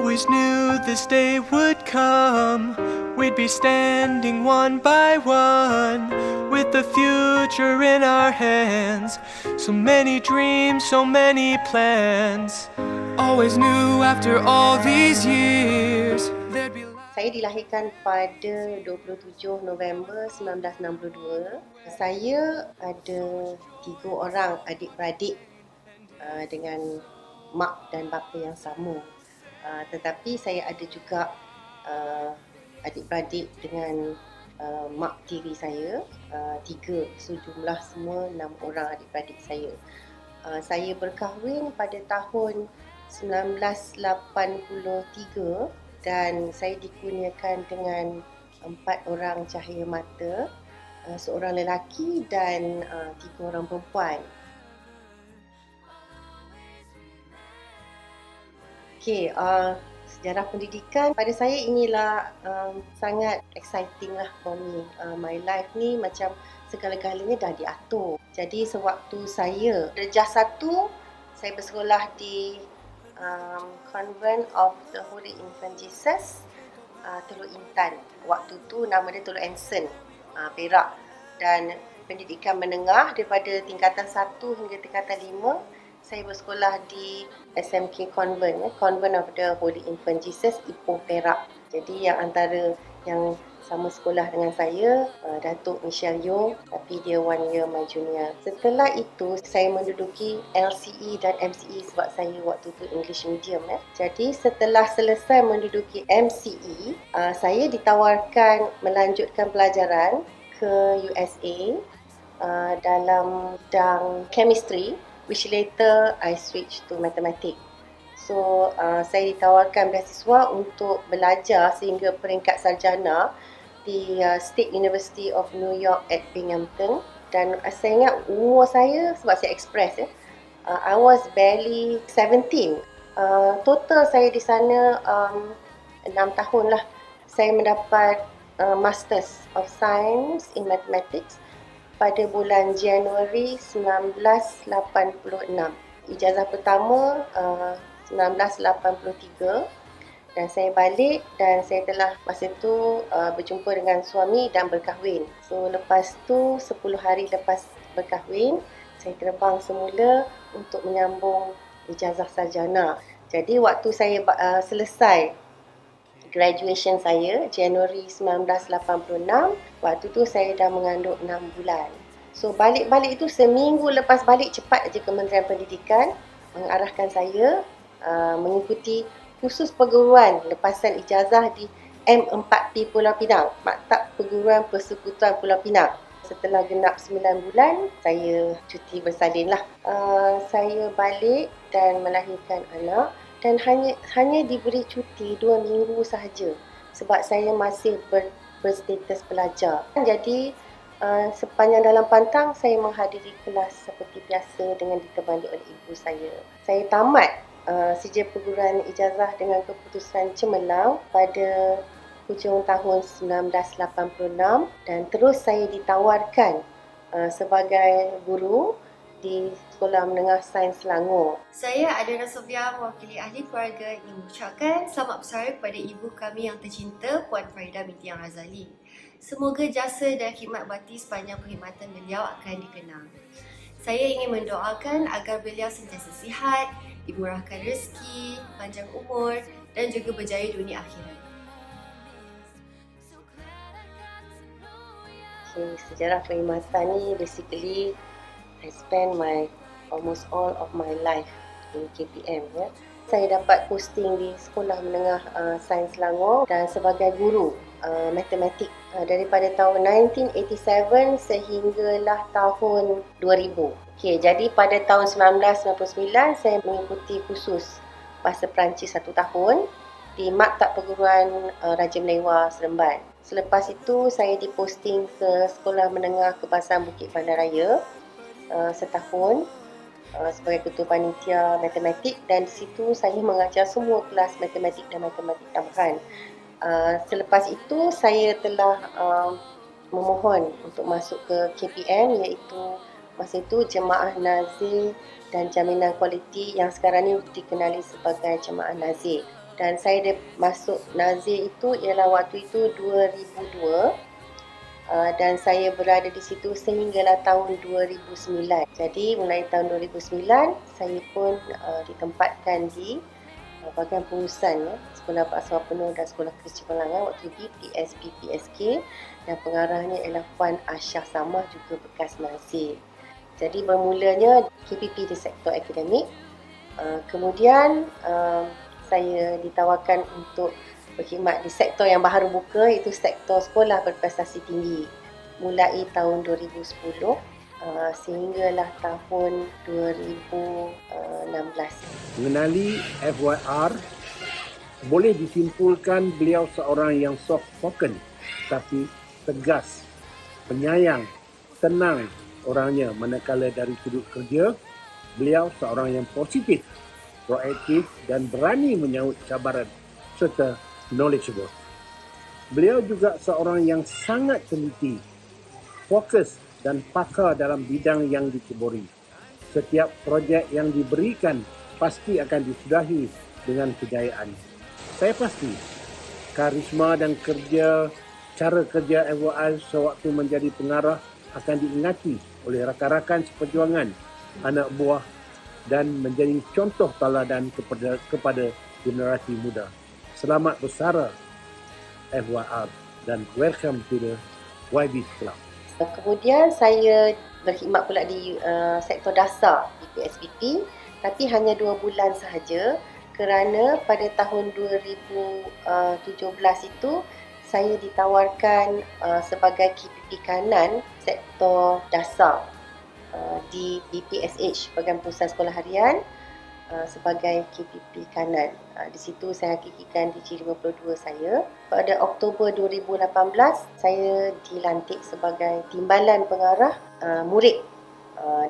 Always knew this day would come. We'd be standing one by one, with the future in our hands. So many dreams, so many plans. Always knew after all these years there'd be Saya dilahirkan pada 27 November 1962. Saya ada 3 orang adik-beradik dengan mak dan bapa yang sama. Tetapi saya ada juga adik-beradik dengan mak tiri saya, 3. So jumlah semua 6 orang adik-beradik saya. Saya berkahwin pada tahun 1983 dan saya dikurniakan dengan 4 orang cahaya mata, seorang lelaki dan 3 orang perempuan. Okey, sejarah pendidikan pada saya inilah sangat exciting lah for me. My life ni macam segala-galanya dah diatur. Jadi sewaktu saya darjah 1, saya bersekolah di Convent of the Holy Infant Jesus, Teluk Intan. Waktu tu nama dia Teluk Anson, Perak. Dan pendidikan menengah daripada tingkatan 1 hingga tingkatan 5, saya bersekolah di SMK Convent, Convent of the Holy Infant Jesus, Ipoh, Perak. Jadi yang antara yang sama sekolah dengan saya, Datuk Michelle Yeoh, tapi dia 1 year my junior. Setelah itu, saya menduduki LCE dan MCE sebab saya waktu tu English medium. Jadi setelah selesai menduduki MCE, saya ditawarkan melanjutkan pelajaran ke USA dalam bidang chemistry, which later I switched to mathematics. So, saya ditawarkan beasiswa untuk belajar sehingga peringkat sarjana di State University of New York at Binghamton. Dan saya ingat umur saya, sebab saya express I was barely 17. Total saya di sana 6 tahun lah. Saya mendapat Masters of Science in Mathematics pada bulan Januari 1986. Ijazah pertama 1983 dan saya balik dan saya telah masa tu berjumpa dengan suami dan berkahwin. So lepas tu 10 hari lepas berkahwin, saya terbang semula untuk menyambung ijazah sarjana. Jadi waktu saya selesai graduation saya, Januari 1986, waktu tu saya dah mengandung 6 bulan. So balik-balik itu seminggu lepas balik cepat aja Kementerian Pendidikan mengarahkan saya mengikuti kursus perguruan lepasan ijazah di M4P Pulau Pinang, Maktab Perguruan Persekutuan Pulau Pinang. Setelah genap 9 bulan, saya cuti bersalin lah. Saya balik dan melahirkan anak. Dan hanya diberi cuti 2 minggu sahaja sebab saya masih berstatus pelajar. Jadi sepanjang dalam pantang saya menghadiri kelas seperti biasa dengan ditemani oleh ibu saya. Saya tamat sijil perguruan ijazah dengan keputusan cemerlang pada hujung tahun 1986 dan terus saya ditawarkan sebagai guru di Sekolah Menengah Sains Selangor. Saya Adana Sofia, mewakili ahli keluarga, ingin mengucapkan selamat bersara kepada ibu kami yang tercinta, Puan Farida binti Yang Razali. Semoga jasa dan khidmat bakti sepanjang perkhidmatan beliau akan dikenang. Saya ingin mendoakan agar beliau sentiasa sihat, dimurahkan rezeki, panjang umur dan juga berjaya dunia akhirat. Sejarah perkhidmatan ni basically I spend almost all of my life in KPM. Saya dapat posting di Sekolah Menengah Sains Selangor dan sebagai guru matematik daripada tahun 1987 sehinggalah tahun 2000. Okey, jadi pada tahun 1999 saya mengikuti kursus bahasa Perancis 1 tahun di Maktab Perguruan Raja Melewar Seremban. Selepas itu saya diposting ke Sekolah Menengah Kebahasaan Bukit Bandaraya setahun sebagai ketua panitia matematik dan di situ saya mengajar semua kelas matematik dan matematik tambahan. Selepas itu saya telah memohon untuk masuk ke KPM iaitu masa itu Jemaah Nazir dan Jaminan Kualiti yang sekarang ni dikenali sebagai Jemaah Nazir. Dan saya masuk Nazir itu ialah waktu itu 2002. Dan saya berada di situ sehinggalah tahun 2009. Jadi mulai tahun 2009 saya pun ditempatkan di bahagian pengurusan Sekolah Bahasa Penuh dan Sekolah Kerja Cemerlangan, waktu BPS BPSK, dan pengarahnya ialah Puan Aisyah Samah, juga bekas Nazir. Jadi bermulanya KPP di sektor akademik. Kemudian saya ditawarkan untuk berkhidmat di sektor yang baru buka, iaitu sektor sekolah berprestasi tinggi, mulai tahun 2010 sehinggalah tahun 2016. Mengenali FYR, boleh disimpulkan beliau seorang yang soft spoken tapi tegas, penyayang, tenang orangnya, manakala dari sudut kerja beliau seorang yang positif, proaktif dan berani menyahut cabaran serta knowledgeable. Beliau juga seorang yang sangat teliti, fokus dan pakar dalam bidang yang diceburi. Setiap projek yang diberikan pasti akan disudahi dengan kejayaan. Saya pasti karisma dan cara kerja FYI sewaktu menjadi pengarah akan diingati oleh rakan-rakan seperjuangan, anak buah, dan menjadi contoh tauladan kepada generasi muda. Selamat bersara FYR dan welcome to the YB Club. Kemudian saya berkhidmat pula di sektor dasar di PSBP, tapi hanya 2 bulan sahaja, kerana pada tahun 2017 itu saya ditawarkan sebagai KPP kanan sektor dasar di BPSH, Bahagian Pusat Sekolah Harian, sebagai KPP kanan. Di situ saya hakikikan DG52 saya. Pada Oktober 2018, saya dilantik sebagai timbalan pengarah murid.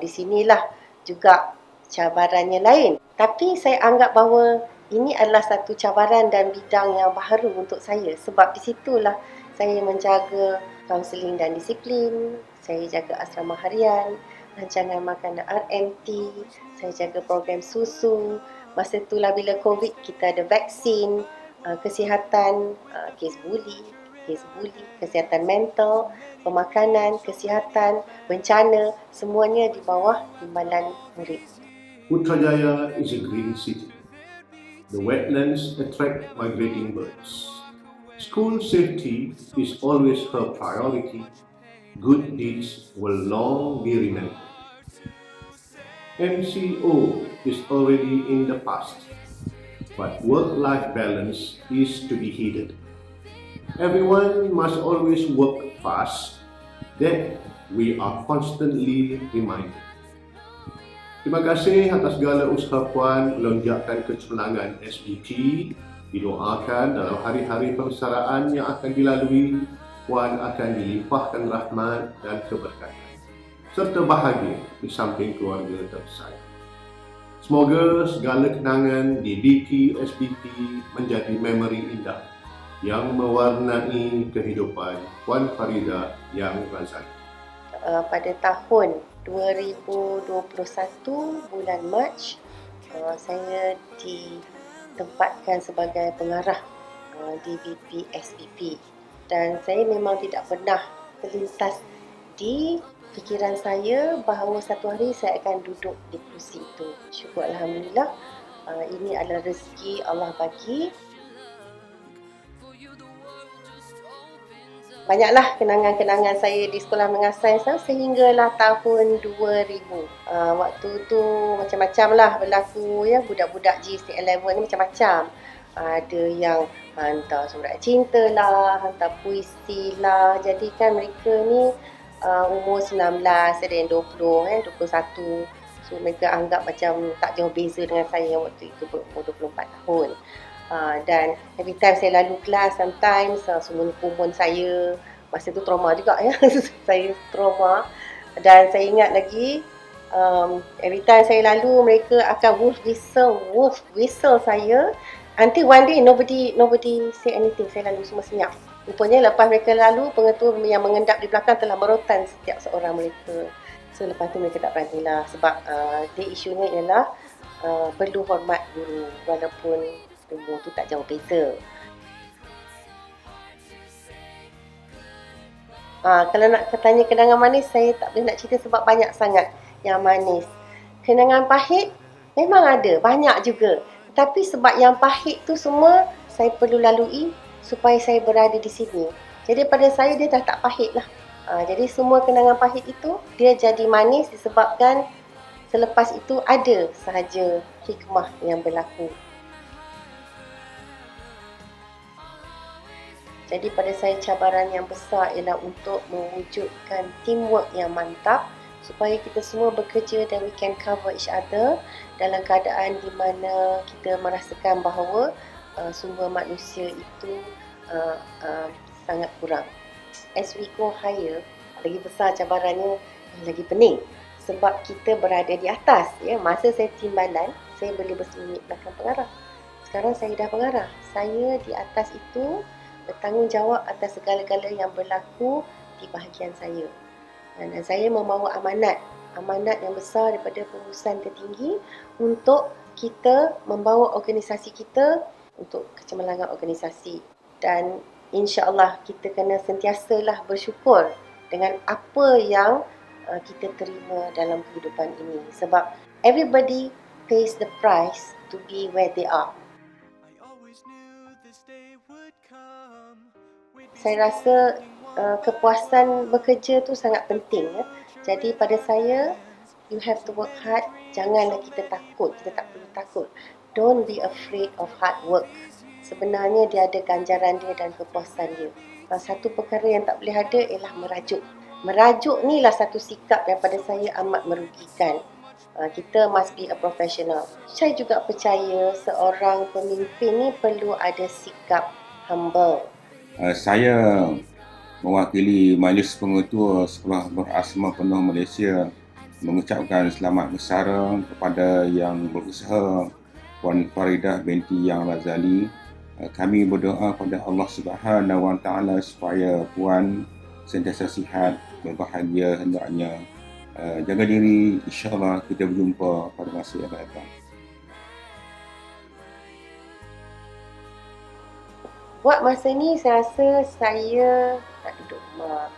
Di sinilah juga cabarannya lain. Tapi saya anggap bahawa ini adalah satu cabaran dan bidang yang baru untuk saya, sebab di situlah saya menjaga kaunseling dan disiplin, saya jaga asrama harian, rancangan makanan RMT, saya jaga program susu. Masa itulah bila COVID, kita ada vaksin, kesihatan, kes buli, kesihatan mental, pemakanan, kesihatan, bencana, semuanya di bawah timbalan murid. Putrajaya is a green city. The wetlands attract migrating birds. School safety is always her priority. Good deeds will long be remembered. MCO is already in the past, but work-life balance is to be heeded. Everyone must always work fast, that we are constantly reminded. Terima kasih atas segala usaha Puan melonjakkan kecemerlangan SBP. Didoakan dalam hari-hari persaraan yang akan dilalui, Puan akan dilimpahkan rahmat dan keberkatan, serta bahagia di samping keluarga tersayang. Semoga segala kenangan di BP SBP menjadi memori indah yang mewarnai kehidupan Puan Farida yang Razali. Pada tahun 2021 bulan Mac, saya ditempatkan sebagai pengarah di BP SBP, dan saya memang tidak pernah terlintas di fikiran saya bahawa satu hari saya akan duduk di kursi itu. Syukur Alhamdulillah, ini adalah rezeki Allah bagi. Banyaklah kenangan-kenangan saya di sekolah menengah sains sehinggalah tahun 2000. Waktu tu macam-macam lah berlaku ya, budak-budak GC11 ni macam-macam. Ada yang hantar surat cinta lah, hantar puisi lah. Jadi kan mereka ni umur 19, ada yang 20, 21. So mereka anggap macam tak jauh beza dengan saya waktu itu berumur 24 tahun. Dan every time saya lalu kelas, sometimes semuanya kumpul saya. Masa tu trauma juga ya. Saya trauma. Dan saya ingat lagi, every time saya lalu, mereka akan wolf whistle saya. Until one day nobody say anything. Saya lalu semua senyap. Rupanya lepas mereka lalu, pengetua yang mengendap di belakang telah merotan setiap seorang mereka. So lepas tu mereka tak beranilah. Sebab isunya ialah perlu hormat guru walaupun umur tu tak jauh beza. Kalau nak tanya kenangan manis, saya tak boleh nak cerita sebab banyak sangat yang manis. Kenangan pahit memang ada, banyak juga. Tapi sebab yang pahit tu semua saya perlu lalui supaya saya berada di sini. Jadi pada saya dia dah tak pahit lah. Jadi semua kenangan pahit itu dia jadi manis disebabkan selepas itu ada sahaja hikmah yang berlaku. Jadi pada saya cabaran yang besar ialah untuk mewujudkan teamwork yang mantap supaya kita semua bekerja dan we can cover each other dalam keadaan di mana kita merasakan bahawa sumber manusia itu sangat kurang. As we go higher, lagi besar cabarannya, lagi pening sebab kita berada di atas. Ya, masa saya timbalan, saya boleh bersembunyi belakang pengarah. Sekarang saya dah pengarah. Saya di atas itu bertanggungjawab atas segala-gala yang berlaku di bahagian saya. Dan saya membawa amanat yang besar daripada pengurusan tertinggi untuk kita membawa organisasi kita untuk kecemerlangan organisasi. Dan insya-Allah kita kena sentiasalah bersyukur dengan apa yang kita terima dalam kehidupan ini. Sebab everybody pays the price to be where they are. Saya rasa kepuasan bekerja tu sangat penting. Ya. Jadi pada saya, you have to work hard. Janganlah kita takut. Kita tak perlu takut. Don't be afraid of hard work. Sebenarnya dia ada ganjaran dia dan kepuasan dia. Satu perkara yang tak boleh ada ialah merajuk. Merajuk ni lah satu sikap yang pada saya amat merugikan. Kita must be a professional. Saya juga percaya seorang pemimpin ni perlu ada sikap humble. Saya mewakili Majlis Pengetua Sekolah Berasma Penuh Malaysia mengucapkan selamat bersara kepada yang berusaha Puan Faridah binti Yang Razali. Kami berdoa kepada Allah Subhanahu Wa Taala supaya Puan sentiasa sihat, berbahagia hendaknya. Jaga diri, insya-Allah kita berjumpa pada masa yang akan datang. Buat masa ni saya rasa saya nak duduk rumah.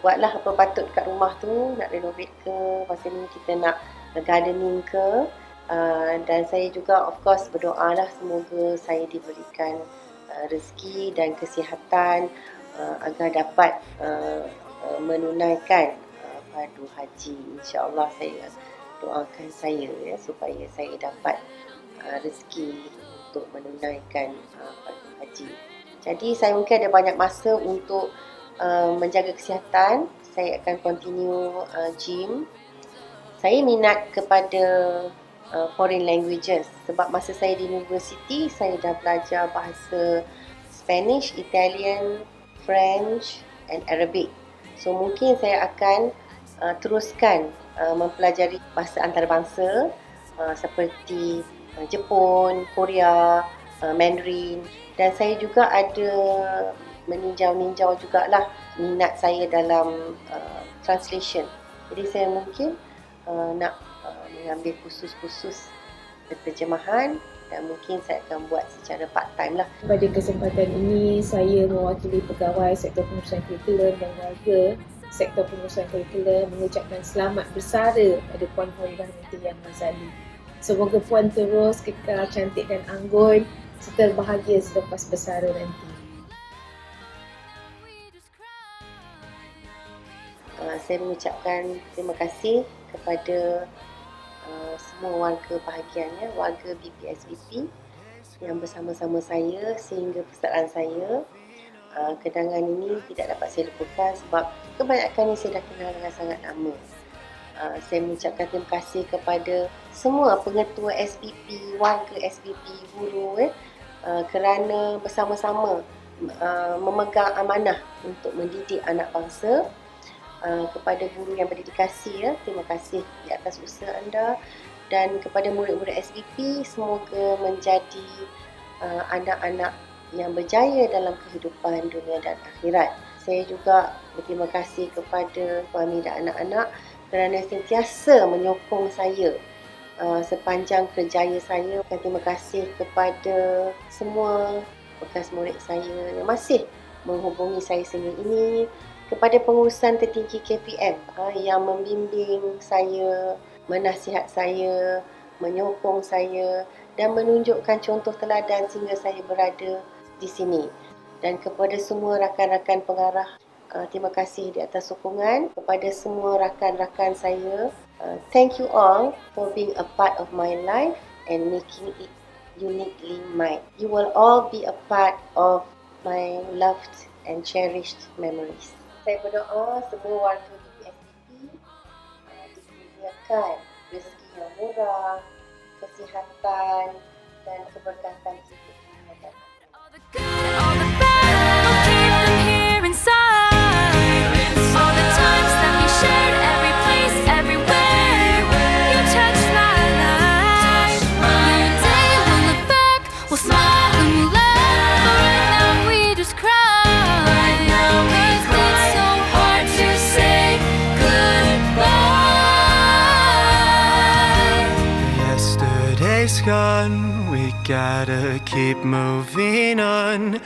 Buatlah apa patut kat rumah tu, nak renovate ke, masa ni kita nak gardening ke. Dan saya juga of course berdoa lah semoga saya diberikan rezeki dan kesihatan agar dapat menunaikan fardu haji. InsyaAllah saya doakan saya ya, supaya saya dapat rezeki untuk menunaikan fardu haji. Jadi saya mungkin ada banyak masa untuk menjaga kesihatan. Saya akan continue gym. Saya minat kepada foreign languages sebab masa saya di universiti saya dah belajar bahasa Spanish, Italian, French and Arabic. So mungkin saya akan teruskan mempelajari bahasa antarabangsa seperti Jepun, Korea, Mandarin, dan saya juga ada meninjau jugalah minat saya dalam translation. Jadi saya mungkin nak mengambil kursus-kursus terjemahan dan mungkin saya akan buat secara part time lah. Pada kesempatan ini saya mewakili pegawai sektor pengurusan kurikulum dan warga sektor pengurusan kurikulum mengucapkan selamat bersara pada Puan Faridah binti Yang Razali. Semoga Puan terus kekal cantik dan anggun serta bahagia selepas bersara nanti. Saya mengucapkan terima kasih kepada semua warga bahagiannya, warga BPSVP yang bersama-sama saya sehingga persalinan saya. Kenangan ini tidak dapat saya lupakan sebab kebanyakan ini saya dah kenal dengan sangat lama. Saya mengucapkan terima kasih kepada semua pengetua SPP, warga SPP, guru kerana bersama-sama memegang amanah untuk mendidik anak bangsa. Kepada guru yang berdedikasi, terima kasih di atas usaha anda, dan kepada murid-murid SPP semoga menjadi anak-anak yang berjaya dalam kehidupan dunia dan akhirat. Saya juga berterima kasih kepada suami dan anak-anak kerana sentiasa menyokong saya sepanjang kerjaya saya. Terima kasih kepada semua bekas murid saya yang masih menghubungi saya sehingga ini, kepada pengurusan tertinggi KPM yang membimbing saya, menasihat saya, menyokong saya dan menunjukkan contoh teladan sehingga saya berada di sini. Dan kepada semua rakan-rakan pengarah, terima kasih di atas sokongan. Kepada semua rakan-rakan saya, thank you all for being a part of my life and making it uniquely mine. You will all be a part of my loved and cherished memories. Saya berdoa semua warga BPSDP dikurniakan rezeki yang murah, kesihatan dan keberkatan hidup. All the good, all the bad, we'll keep them here inside. All the times that we shared, every place, everywhere, you touched my life. One day we'll look back, we'll smile and we'll laugh, but right now we just cry. It's so hard to say goodbye. Yesterday's gone, we gotta keep moving on.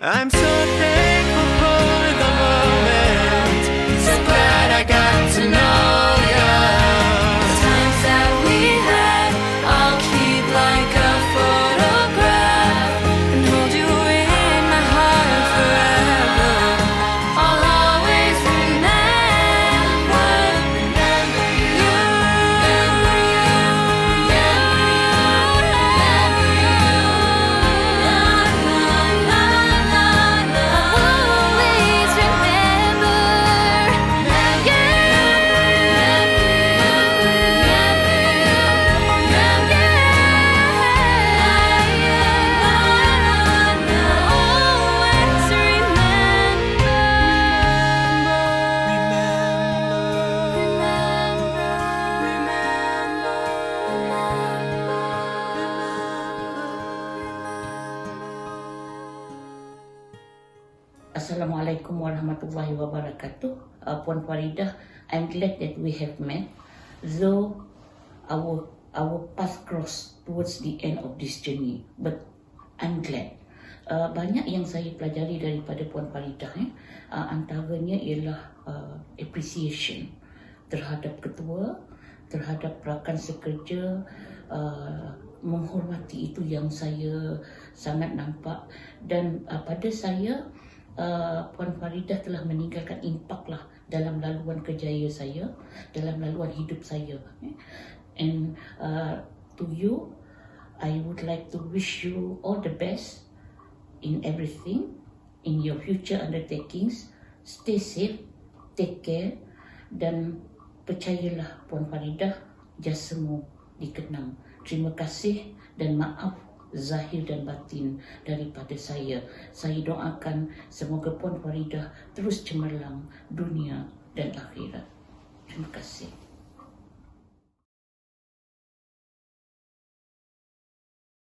I'm so thankful for the moment, so glad I got to know ya. The times that we had, I'll keep like a photograph and hold you in my heart forever. I'll always remember you. Always Assalamualaikum warahmatullahi wabarakatuh. Puan Faridah, I'm glad that we have met. Though our path cross towards the end of this journey, but I'm glad. Banyak yang saya pelajari daripada Puan Faridah. Antaranya ialah appreciation terhadap ketua, terhadap rakan sekerja, menghormati itu yang saya sangat nampak. Dan pada saya, Puan Faridah telah meninggalkan impak lah dalam laluan kerjaya saya, dalam laluan hidup saya. And to you, I would like to wish you all the best in everything, in your future undertakings. Stay safe, take care, dan percayalah Puan Faridah, jasamu dikenang. Terima kasih dan maaf zahir dan batin daripada saya. Saya doakan semoga Puan Faridah terus cemerlang dunia dan akhirat. Terima kasih.